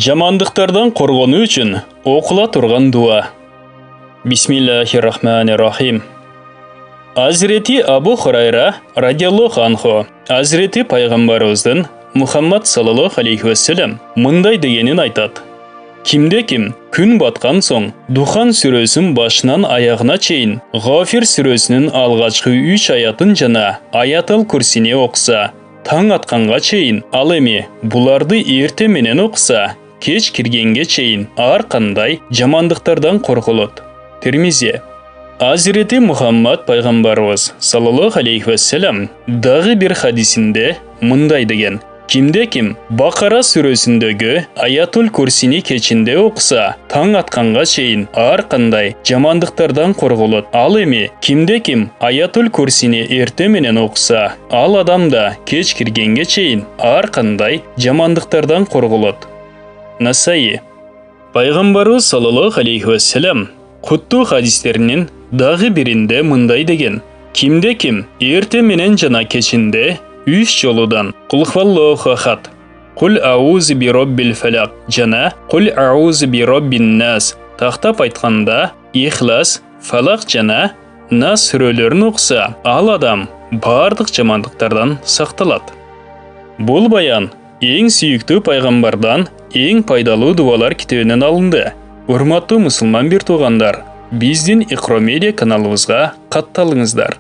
Жамандықтардан қорғану үшін оқыла тұрған дуа. Бисмиллахир-рахманир-рахим. Азрети Абу Хурайра радиаллаху анху, Азрети пайғамбарымыздың Мұхаммад саллаллаху алейхи вассалам мындай дегенін айтады. Кімде-кім күн батқан соң Духан сүресін башынан аяғына чейін, Ғафир сүресінің алғашқы 3 аятын жана Аятал Курсине оқса, таң атқанға чейін, ал эми бұларды ерте менен оқса, кеш кіргенге чейін ар қандай жамандықтардан қорғылады. Тирмизи. Азрети Мұхаммад пайғамбарымыз саллаллаху алейхи вассалам дағы бір хадисінде мындай деген: кимде-ким Бақара сүресіндегі Аятул Курсини кечінде оқса, таң атқанға чейін ар қандай жамандықтардан қорғылады. Ал эми кимде-ким Аятул Курсини ерте менен оқса, ал адамда кеш кіргенге чейін ар қандай жамандықтардан қорғылады. Насаи. Пайғамбарымыз саллаллаху алейхи вассалам құтты хадистерінен дағы бірінде мындай деген: кимде-ким ерте менен жана кечінде 3 жолудан Құл хуаллаху ахад, Құл аузу би роббил фалақ жана Құл аузу би роббин нас тақтап айтқанда Ихлас, Фалақ жана Нас сүрелерін оқса, ал адам бардық жамандықтардан сақталады. Бұл баян ең сүйікті пайғамбардан ең пайдалы дуалар китебинен алынды. Урматтуу мусулман бир туугандар, биздин Икро Медиа каналыбызга катталыңыздар.